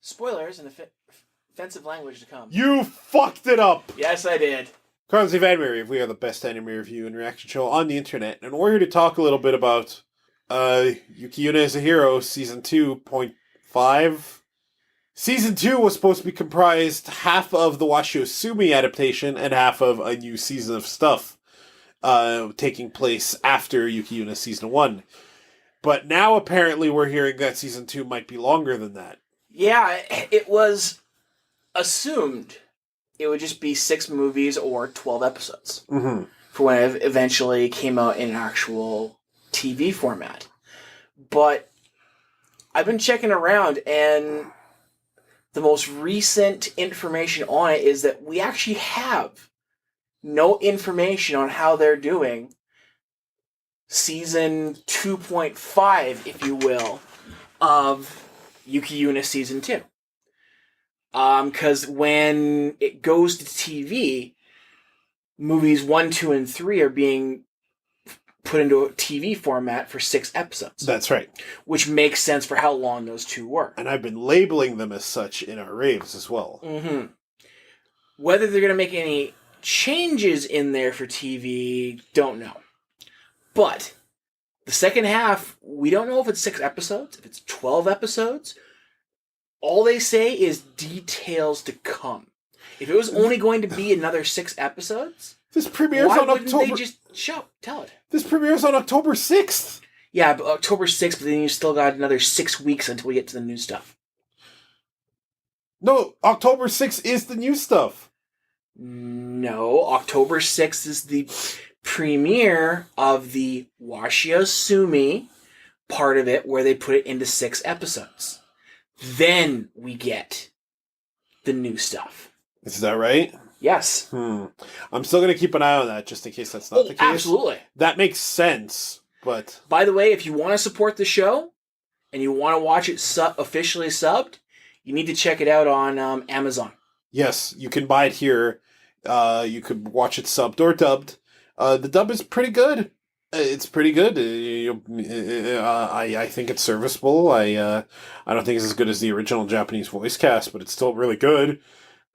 Spoilers and offensive language to come. You fucked it up! Yes, I did. Carlos of Anime Rave, we are the best anime review and reaction show on the internet, and we're here to talk a little bit about Yuki Yuna is a Hero, Season 2.5. Season 2 was supposed to be comprised half of the Washio Sumi adaptation and half of a new season of stuff taking place after Yuki Yuna Season 1. But now apparently we're hearing that Season 2 might be longer than that. Yeah, it was assumed it would just be 6 movies or 12 episodes for when it eventually came out in an actual TV format. But I've been checking around, and the most recent information on it is that we actually have no information on how they're doing Season 2.5, if you will, of Yuki Yuna Season 2. Because when it goes to TV, movies 1, 2, and 3 are being put into a TV format for 6 episodes. That's right. Which makes sense for how long those 2 were. And I've been labeling them as such in our raves as well. Mm-hmm. Whether they're going to make any changes in there for TV, don't know. But the second half, we don't know if it's 6 episodes, if it's 12 episodes. All they say is details to come. If it was only going to be another 6 episodes, this premieres why on wouldn't October. they just tell it? This premieres on October 6th. Yeah, but October 6th, but then you still got another 6 weeks until we get to the new stuff. No, October 6th is the new stuff. No, October 6th is the premiere of the Washio Sumi part of it, where they put it into 6 episodes. Then we get the new stuff. Is that right? Yes. I'm still going to keep an eye on that just in case that's not the case. Absolutely. That makes sense, but... By the way, if you want to support the show and you want to watch it officially subbed, you need to check it out on Amazon. Yes, you can buy it here. You could watch it subbed or dubbed. The dub is pretty good. It's pretty good. I think it's serviceable. I don't think it's as good as the original Japanese voice cast, but it's still really good.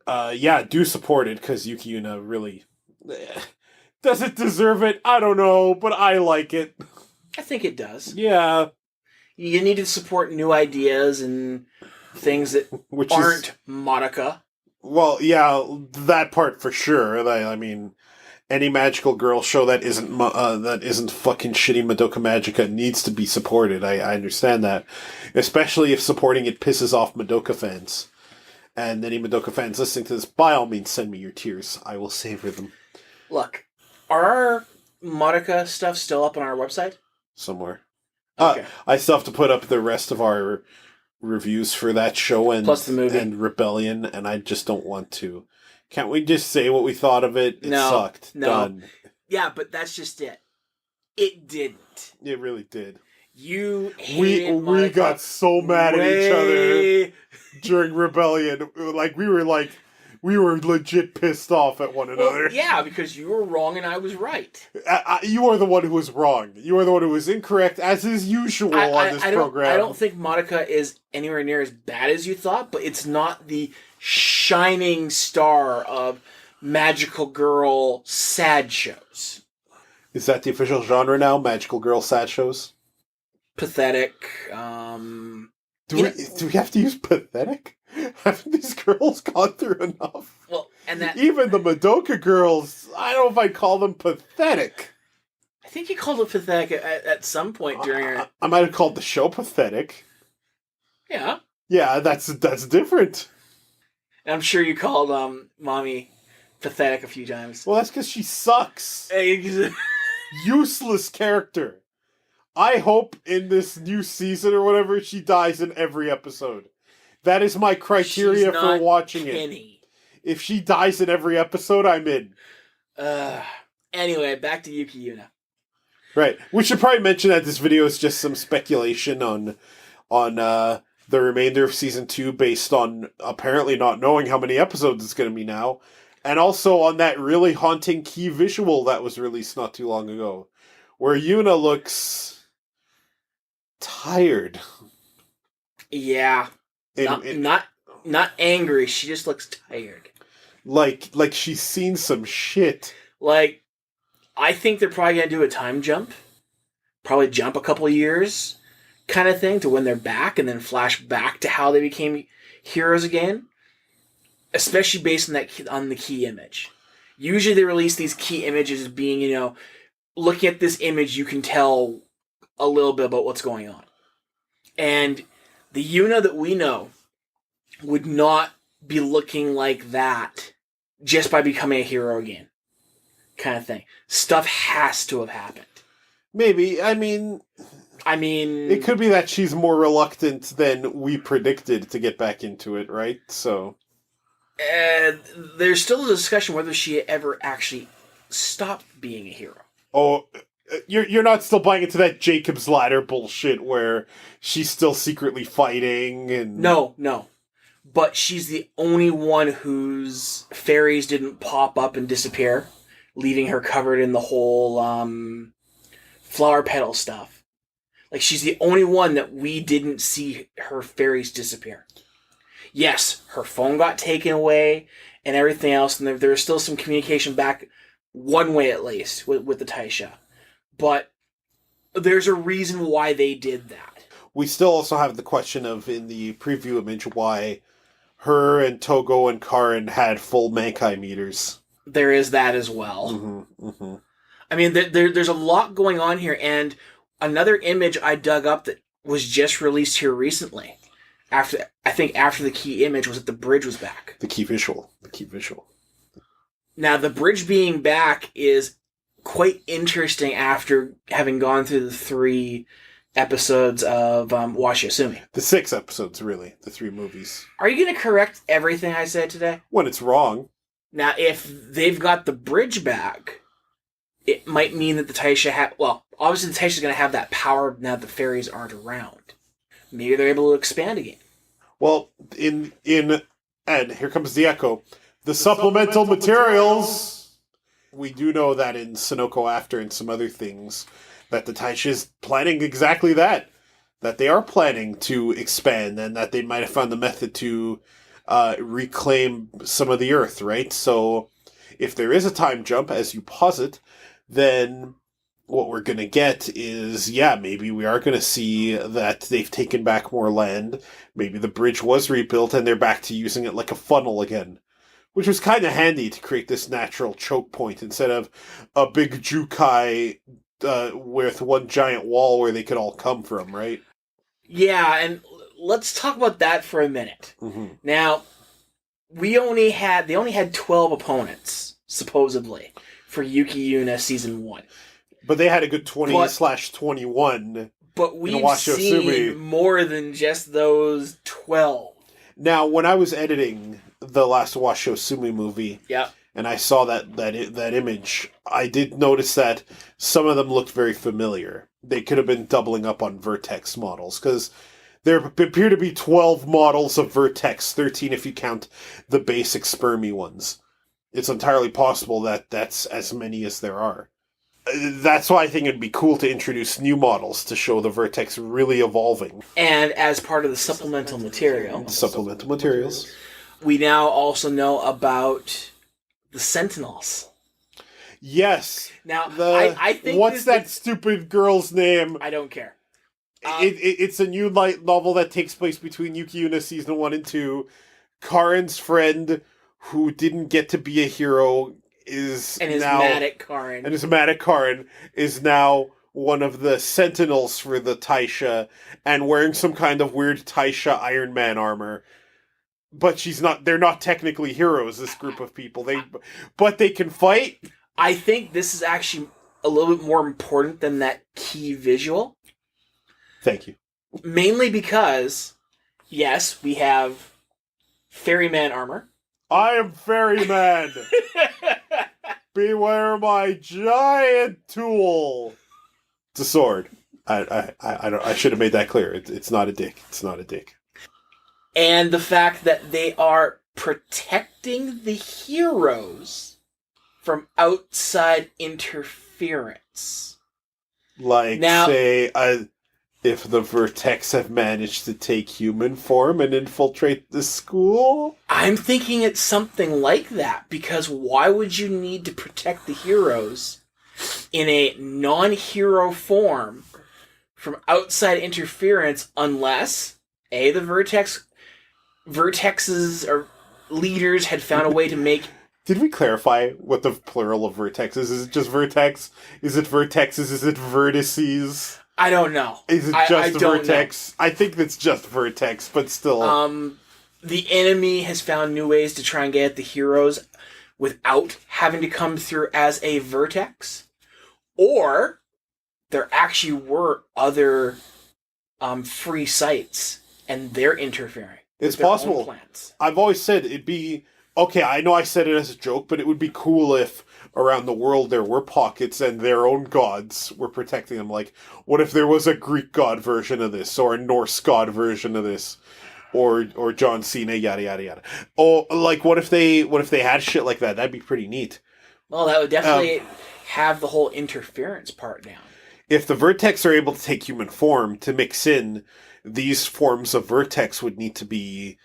Yeah, do support it, because Yuki Yuna really... Does it deserve it? I don't know, but I like it. I think it does. Yeah. You need to support new ideas and things that aren't Madoka. Well, yeah, that part for sure. I mean, any magical girl show that isn't fucking shitty Madoka Magica needs to be supported. I understand that. Especially if supporting it pisses off Madoka fans. And any Madoka fans listening to this, by all means, send me your tears. I will savor them. Look, are our Madoka stuff still up on our website? Somewhere. Okay. I still have to put up the rest of our reviews for that show and plus the movie and Rebellion, and I just don't want to. Can't we just say what we thought of it? It sucked. No. Done. Yeah, but that's just it. It didn't. It really did. You hated we got so mad at each other during Rebellion. We were legit pissed off at one another. Well, yeah, because you were wrong and I was right. You are the one who was wrong. You are the one who was incorrect, as is usual on this program. I don't think Madoka is anywhere near as bad as you thought, but it's not the shining star of magical girl sad shows. Is that the official genre now? Magical girl sad shows? Pathetic. Do we have to use pathetic? Haven't these girls gone through enough? Well, and that even the Madoka girls, I don't know if I'd call them pathetic. I think you called it pathetic at some point during our... I might have called the show pathetic. Yeah. Yeah, that's different. And I'm sure you called Mommy pathetic a few times. Well, that's because she sucks. Useless character. I hope in this new season or whatever, she dies in every episode. That is my criteria for watching it. If she dies in every episode, I'm in. Anyway, back to Yuki Yuna. Right. We should probably mention that this video is just some speculation on the remainder of Season 2 based on apparently not knowing how many episodes it's going to be now. And also on that really haunting key visual that was released not too long ago. Where Yuna looks... tired. Yeah. not angry. She just looks tired. Like she's seen some shit. Like, I think they're probably going to do a time jump. Probably jump a couple years kind of thing to when they're back and then flash back to how they became heroes again. Especially based on the key image. Usually they release these key images as being, looking at this image, you can tell a little bit about what's going on. And the Yuna that we know would not be looking like that just by becoming a hero again. Kind of thing. Stuff has to have happened. Maybe. I mean... It could be that she's more reluctant than we predicted to get back into it, right? So... there's still a discussion whether she ever actually stopped being a hero. Oh, you're not still buying into that Jacob's Ladder bullshit where she's still secretly fighting and... No. But she's the only one whose fairies didn't pop up and disappear, leaving her covered in the whole flower petal stuff. Like, she's the only one that we didn't see her fairies disappear. Yes, her phone got taken away and everything else, and there was still some communication back one way at least with the Taisha. But there's a reason why they did that. We still also have the question of, in the preview image, why her and Togo and Karin had full Mankai meters. There is that as well. Mm-hmm, mm-hmm. I mean, there's a lot going on here, and another image I dug up that was just released here recently, after the key image, was that the bridge was back. The key visual. Now, the bridge being back is quite interesting after having gone through the 3 episodes of Washiosumi. The 6 episodes, really. The 3 movies. Are you going to correct everything I said today? When it's wrong. Now, if they've got the bridge back, it might mean that the Taisha obviously the Taisha's going to have that power now that the fairies aren't around. Maybe they're able to expand again. Well, and here comes the echo. The supplemental materials. We do know that in Sonoko After and some other things, that the Taisha is planning exactly that. That they are planning to expand, and that they might have found the method to reclaim some of the Earth, right? So, if there is a time jump, as you posit, then what we're going to get is, maybe we are going to see that they've taken back more land. Maybe the bridge was rebuilt and they're back to using it like a funnel again. Which was kind of handy to create this natural choke point instead of a big Jukai with one giant wall where they could all come from, right? Yeah, and let's talk about that for a minute. Mm-hmm. Now, they only had 12 opponents, supposedly, for Yuki Yuna Season 1. But they had a good 20/21. But we've seen more than just those 12. Now, when I was editing the last Washiosumi movie, and I saw that image, I did notice that some of them looked very familiar. They could have been doubling up on Vertex models, because there appear to be 12 models of Vertex, 13 if you count the basic spermy ones. It's entirely possible that that's as many as there are. That's why I think it'd be cool to introduce new models to show the Vertex really evolving. And as part of the supplemental materials, we now also know about the Sentinels. Yes. Now, I think what's that stupid girl's name? I don't care. It's a new light novel that takes place between Yuki Yuna Season 1 and 2. Karin's friend, who didn't get to be a hero, is mad at Karin is now one of the sentinels for the Taisha and wearing some kind of weird Taisha Iron Man armor. But they're not technically heroes, this group of people. But they can fight. I think this is actually a little bit more important than that key visual. Thank you. Mainly because, yes, we have Ferryman armor. I am Ferryman! Beware my giant tool! It's a sword. I should have made that clear. It's not a dick. It's not a dick. And the fact that they are protecting the heroes from outside interference. Like, now, say, if the Vertex have managed to take human form and infiltrate the school? I'm thinking it's something like that, because why would you need to protect the heroes in a non-hero form from outside interference unless, A, the Vertexes or leaders had found a way to make... Did we clarify what the plural of vertex is? Is it just vertex? Is it vertexes? Is it vertices? I don't know. Is it just vertex? I think it's just vertex, but still. The enemy has found new ways to try and get at the heroes without having to come through as a vertex. Or there actually were other free sites, and they're interfering. It's possible. I've always said it'd be... Okay, I know I said it as a joke, but it would be cool if around the world there were pockets and their own gods were protecting them. Like, what if there was a Greek god version of this, or a Norse god version of this, or John Cena, yada yada yada. Oh, like what if they had shit like that? That'd be pretty neat. Well, that would definitely have the whole interference part down. If the Vertex are able to take human form to mix in, these forms of Vertex would need to be...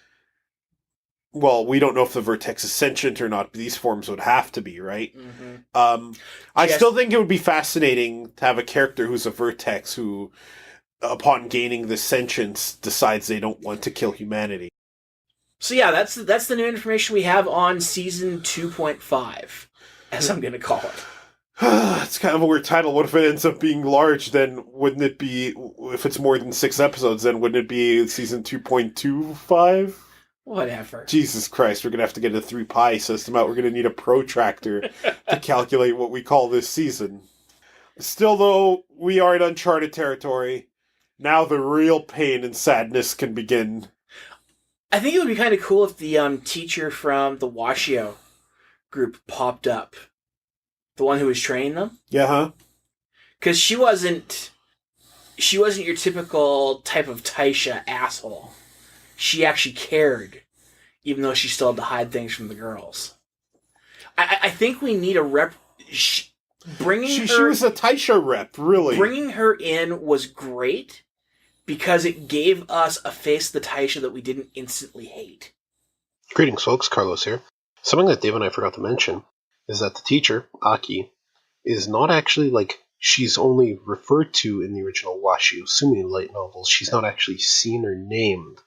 Well, we don't know if the Vertex is sentient or not, but these forms would have to be, right? Mm-hmm. I still think it would be fascinating to have a character who's a Vertex who, upon gaining the sentience, decides they don't want to kill humanity. So yeah, that's the new information we have on Season 2.5, as I'm going to call it. It's kind of a weird title. What if it ends up being large? Then wouldn't it be, if it's more than 6 episodes, then wouldn't it be Season 2.25? Whatever. Jesus Christ, we're going to have to get a 3-pi system out. We're going to need a protractor to calculate what we call this season. Still, though, we are in uncharted territory. Now the real pain and sadness can begin. I think it would be kind of cool if the teacher from the Washio group popped up. The one who was training them? Yeah, huh? Because she wasn't your typical type of Taisha asshole. She actually cared, even though she still had to hide things from the girls. I think we need a rep. She was a Taisha rep, really. Bringing her in was great because it gave us a face of the Taisha that we didn't instantly hate. Greetings, folks. Carlos here. Something that Dave and I forgot to mention is that the teacher, Aki, is not actually like she's only referred to in the original Washio Sumi light novels. She's not actually seen or named.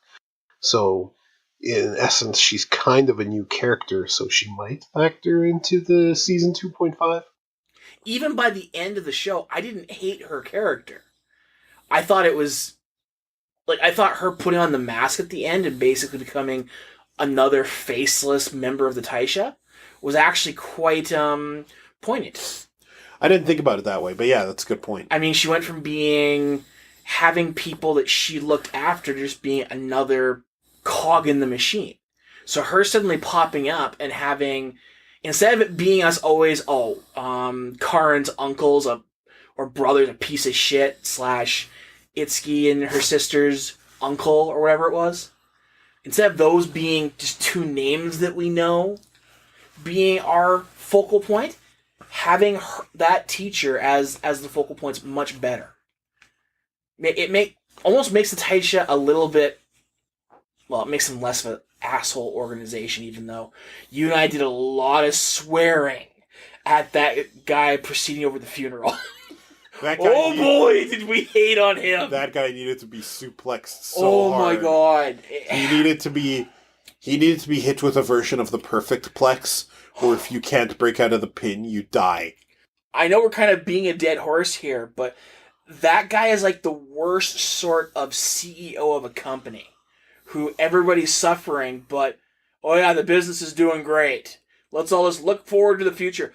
So, in essence, she's kind of a new character, so she might factor into the Season 2.5. Even by the end of the show, I didn't hate her character. I thought it was... I thought her putting on the mask at the end and basically becoming another faceless member of the Taisha was actually quite poignant. I didn't think about it that way, but yeah, that's a good point. I mean, she went from having people that she looked after to just being another cog in the machine. So her suddenly popping up and having, instead of it being us always, Karen's uncle's or brother's a piece of shit / Itsuki and her sister's uncle or whatever it was, instead of those being just 2 names that we know being our focal point, having that teacher as the focal point's much better. It almost makes the Taisha a little bit... Well, it makes them less of an asshole organization, even though you and I did a lot of swearing at that guy proceeding over the funeral. Boy, did we hate on him! That guy needed to be suplexed so hard. Oh my god. He needed to be hit with a version of the perfect plex, where if you can't break out of the pin, you die. I know we're kind of being a dead horse here, but that guy is like the worst sort of CEO of a company. Who everybody's suffering, but, oh yeah, the business is doing great. Let's all just look forward to the future.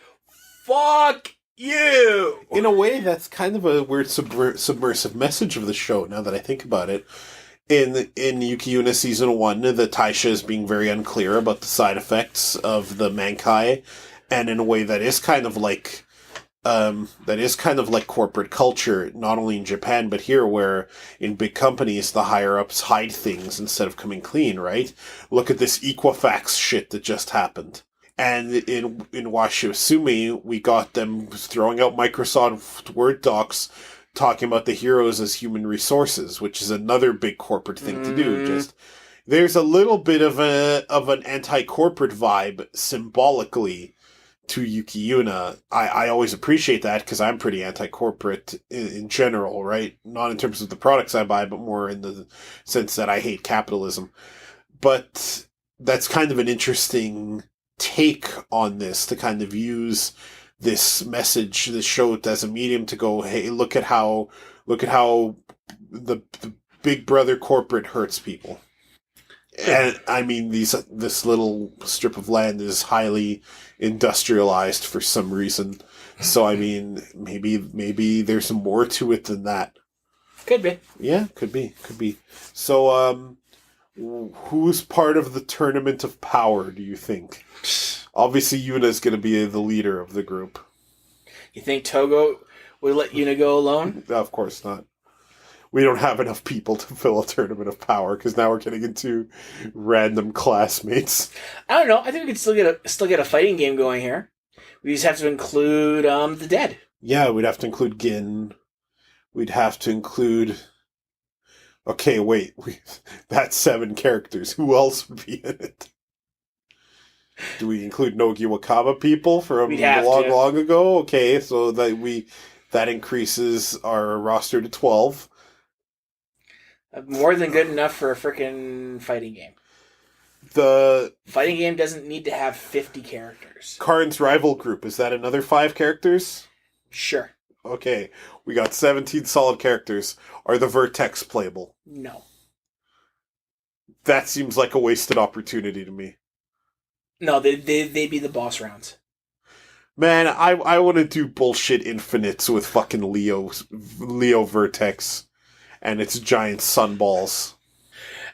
Fuck you! In a way, that's kind of a weird submersive message of the show, now that I think about it. In Yuki Yuna Season 1, the Taisha is being very unclear about the side effects of the Mankai, and in a way that is kind of like... corporate culture, not only in Japan, but here, where in big companies, the higher-ups hide things instead of coming clean, right? Look at this Equifax shit that just happened. And in Washio Sumi, we got them throwing out Microsoft Word docs talking about the heroes as human resources, which is another big corporate thing to do. Just there's a little bit of an anti-corporate vibe symbolically to Yuki Yuna. I always appreciate that because I'm pretty anti-corporate in general, right? Not in terms of the products I buy, but more in the sense that I hate capitalism. But that's kind of an interesting take on this, to kind of use this message, this show as a medium to go, hey, look at how the big brother corporate hurts people. And I mean, this little strip of land is highly industrialized for some reason. So I mean, maybe there's more to it than that. Could be. Yeah, could be. So, who's part of the Tournament of Power, do you think? Obviously, Yuna's going to be the leader of the group. You think Togo would let Yuna go alone? Of course not. We don't have enough people to fill a Tournament of Power, because now we're getting into random classmates. I don't know. I think we could still get a fighting game going here. We just have to include the dead. Yeah, we'd have to include Gin. We'd have to include... Okay, wait. That's 7 characters. Who else would be in it? Do we include Nogi Wakaba people from long ago? Okay, so that increases our roster to 12. More than good enough for a freaking fighting game. The fighting game doesn't need to have 50 characters. Karn's rival group, is that another 5 characters? Sure. Okay, we got 17 solid characters. Are the Vertex playable? No. That seems like a wasted opportunity to me. No, they'd be the boss rounds. Man, I want to do bullshit infinites with fucking Leo Vertex and its giant sunballs.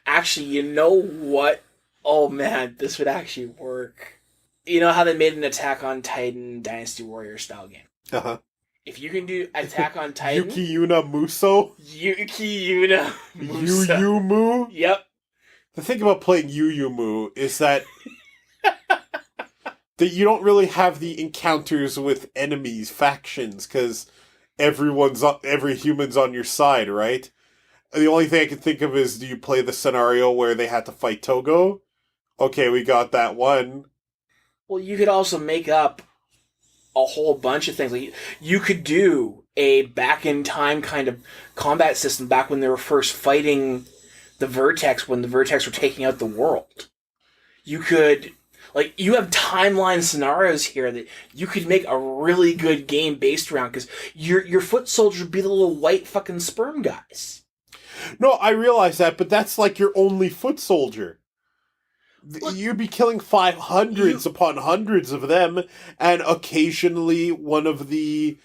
Actually, you know what? Oh man, this would actually work. You know how they made an Attack on Titan Dynasty Warrior style game? Uh-huh. If you can do Attack on Titan... Yuki Yuna Muso? Yuki Yuna Muso. YuYuMu? Yep. The thing about playing YuYuMu is that that you don't really have the encounters with enemies, factions, because every human's on your side, right? The only thing I can think of is, do you play the scenario where they had to fight Togo? Okay, we got that one. Well, you could also make up a whole bunch of things. Like, you could do a back-in-time kind of combat system back when they were first fighting the Vertex, when the Vertex were taking out the world. You could... Like, you have timeline scenarios here that you could make a really good game based around, because your foot soldiers would be the little white fucking sperm guys. No, I realize that, but that's like your only foot soldier. Look, you'd be killing hundreds upon hundreds of them, and occasionally one of the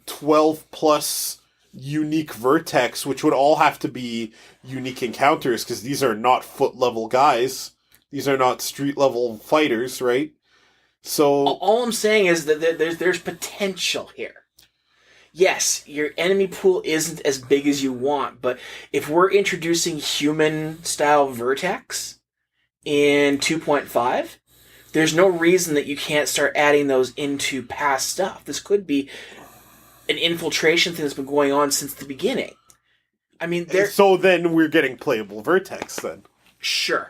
12-plus unique Vertex, which would all have to be unique encounters, because these are not foot-level guys. These are not street-level fighters, right? So all I'm saying is that there's potential here. Yes, your enemy pool isn't as big as you want, but if we're introducing human-style Vertex in 2.5, there's no reason that you can't start adding those into past stuff. This could be an infiltration thing that's been going on since the beginning. I mean, so then we're getting playable Vertex, then. Sure.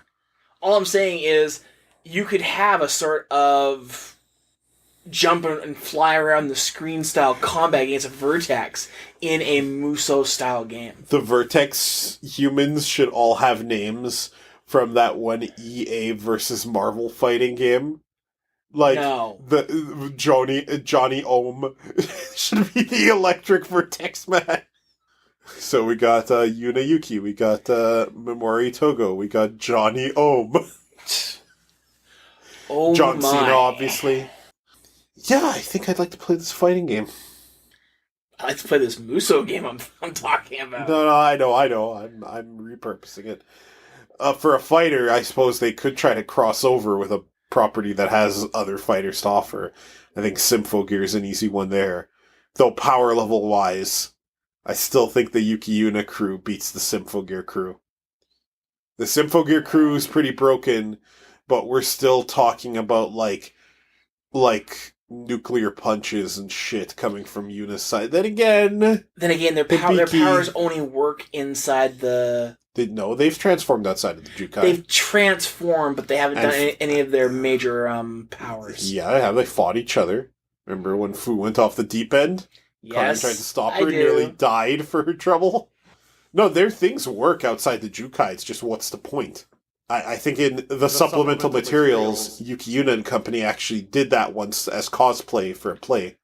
All I'm saying is, you could have a sort of jump and fly around the screen style combat against a Vertex in a Muso style game. The Vertex humans should all have names from that one EA versus Marvel fighting game. Like, no. The Johnny Ohm should be the electric Vertex man. So we got Yuna Yuki, we got Memori Togo, we got Johnny Ohm. Oh John my. Cena, obviously. Yeah, I think I'd like to play this fighting game. I'd like to play this Muso game I'm talking about. No, I know. I'm repurposing it. For a fighter, I suppose they could try to cross over with a property that has other fighters to offer. I think Symphogear is an easy one there. Though power level wise, I still think the Yuki Yuna crew beats the Symphogear crew. The Symphogear crew is pretty broken, but we're still talking about like nuclear punches and shit coming from Yuna's side. Then again, their powers only work inside the... They've transformed outside of the Jukai. They've transformed, but they haven't done any of their major powers. Yeah, they fought each other. Remember when Fu went off the deep end? Yes, Karin tried to stop her and nearly died for her trouble. No, their things work outside the Jukai. It's just what's the point? I think in the supplemental materials, Yuki Yuna and company actually did that once as cosplay for a play.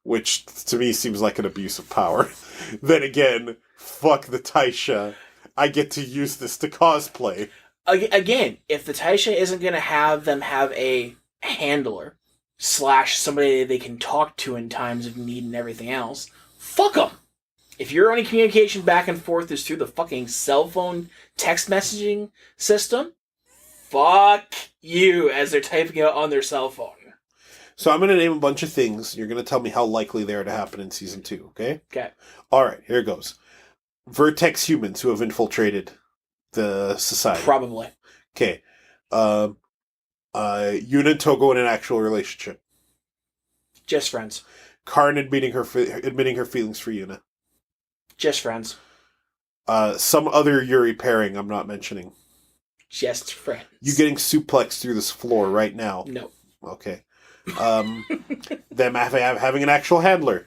Which, to me, seems like an abuse of power. Then again, fuck the Taisha. I get to use this to cosplay. Again, if the Taisha isn't going to have them have a handler / somebody they can talk to in times of need and everything else, fuck them. If your only communication back and forth is through the fucking cell phone text messaging system, fuck you as they're typing out on their cell phone. So I'm going to name a bunch of things. You're going to tell me how likely they are to happen in Season 2, okay? Okay. Alright, here it goes. Vertex humans who have infiltrated the society. Probably. Okay. Yuna and Togo in an actual relationship. Just friends. Karin admitting her feelings for Yuna. Just friends. Some other Yuri pairing I'm not mentioning. Just friends. You getting suplexed through this floor right now? No. Okay. Them having an actual handler.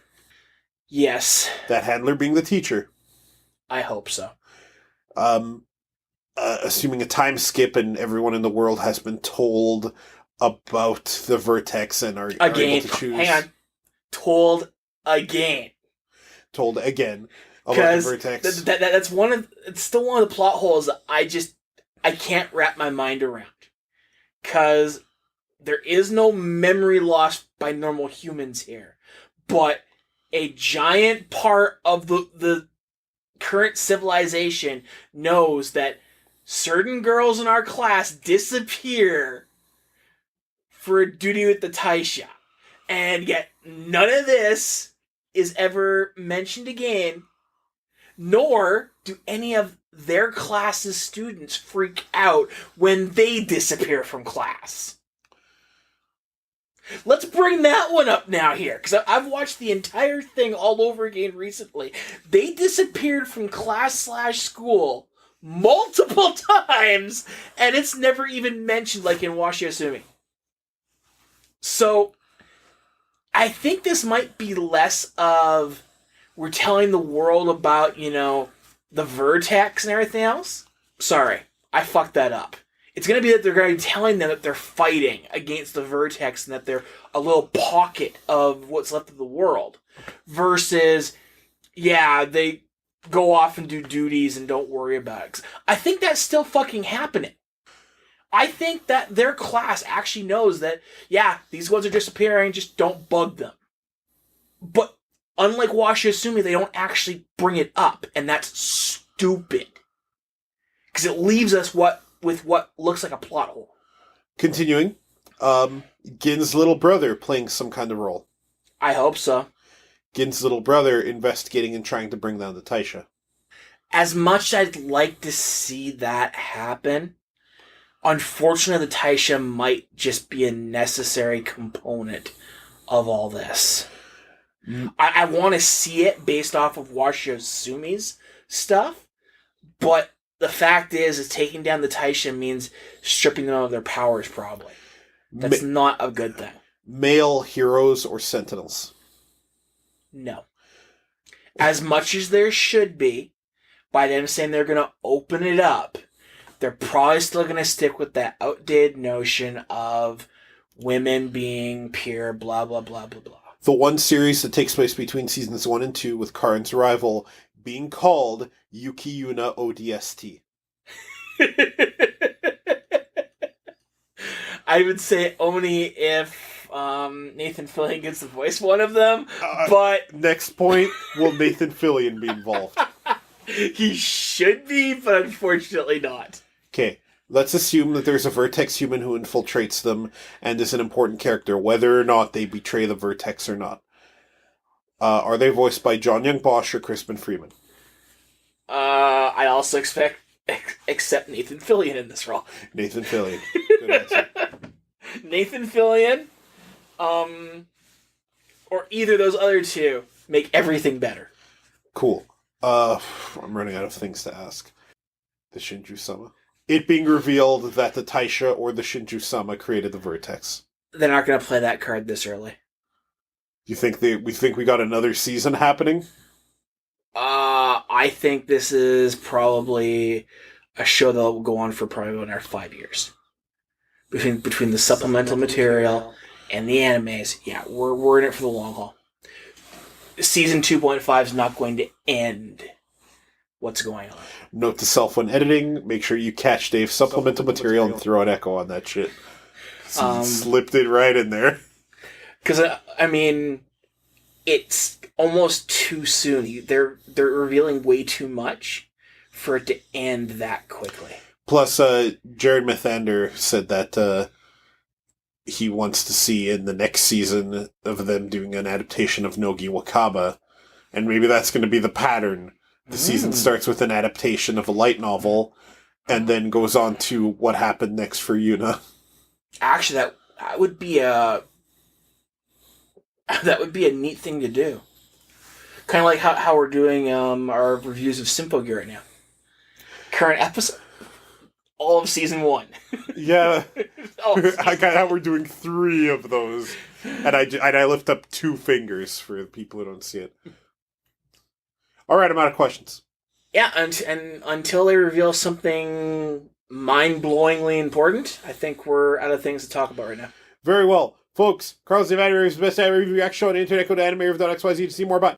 Yes. That handler being the teacher. I hope so. Assuming a time skip and everyone in the world has been told about the Vertex and are able to choose. Hang on. Told again. Told again about the Vertex. That's it's still one of the plot holes that I can't wrap my mind around. Because there is no memory loss by normal humans here. But a giant part of the current civilization knows that certain girls in our class disappear for a duty with the Taisha. And yet none of this is ever mentioned again, nor do any of their class's students freak out when they disappear from class. Let's bring that one up now here, because I've watched the entire thing all over again recently. They disappeared from class / school multiple times, and it's never even mentioned like in Washi Asumi. So, I think this might be less of we're telling the world about, the Vertex and everything else. Sorry, I fucked that up. It's going to be that they're going to be telling them that they're fighting against the Vertex and that they're a little pocket of what's left of the world. Versus, they go off and do duties and don't worry about it. I think that's still fucking happening. I think that their class actually knows that, these ones are disappearing, just don't bug them. But unlike Washi Asumi, they don't actually bring it up, and that's stupid. Because it leaves us with what looks like a plot hole. Continuing, Gin's little brother playing some kind of role. I hope so. Gin's little brother investigating and trying to bring down the Taisha. As much as I'd like to see that happen, unfortunately the Taisha might just be a necessary component of all this. I want to see it based off of Washi Asumi's stuff, but the fact is taking down the Taisha means stripping them of their powers, probably. That's not a good thing. Male heroes or sentinels? No. As much as there should be, by them saying they're going to open it up, they're probably still going to stick with that outdated notion of women being pure, blah, blah, blah, blah, blah. The one series that takes place between seasons 1 and 2 with Karin's arrival being called Yuki Yuna ODST. I would say only if Nathan Fillion gets to voice one of them, but... Next point, will Nathan Fillion be involved? He should be, but unfortunately not. Okay, let's assume that there's a Vertex human who infiltrates them and is an important character, whether or not they betray the Vertex or not. Are they voiced by John Young Bosch or Crispin Freeman? I also accept Nathan Fillion in this role. Nathan Fillion. Good answer. Nathan Fillion, or either of those other two make everything better. Cool. I'm running out of things to ask. The Shinju-sama. It being revealed that the Taisha or the Shinju-sama created the Vertex. They're not going to play that card this early. You think we got another season happening? I think this is probably a show that will go on for probably another 5 years. Between the supplemental material and the animes, yeah, we're in it for the long haul. Season 2.5 is not going to end what's going on. Note to self when editing, make sure you catch Dave's supplemental material and throw an echo on that shit. So slipped it right in there. Because, it's almost too soon. They're revealing way too much for it to end that quickly. Plus, Jared Mathander said that he wants to see in the next season of them doing an adaptation of Nogi Wakaba, and maybe that's going to be the pattern. The season starts with an adaptation of a light novel, and then goes on to what happened next for Yuna. Actually, that would be a neat thing to do. Kind of like how we're doing our reviews of Symphogear right now. Current episode, all of season 1. Yeah, I got how we're doing 3 of those, and I lift up 2 fingers for the people who don't see it. All right, I'm out of questions. Yeah, and until they reveal something mind-blowingly important, I think we're out of things to talk about right now. Very well. Folks, Carlos the Anime Review is the best anime review reaction show on the internet. Go to animereview.xyz to see more about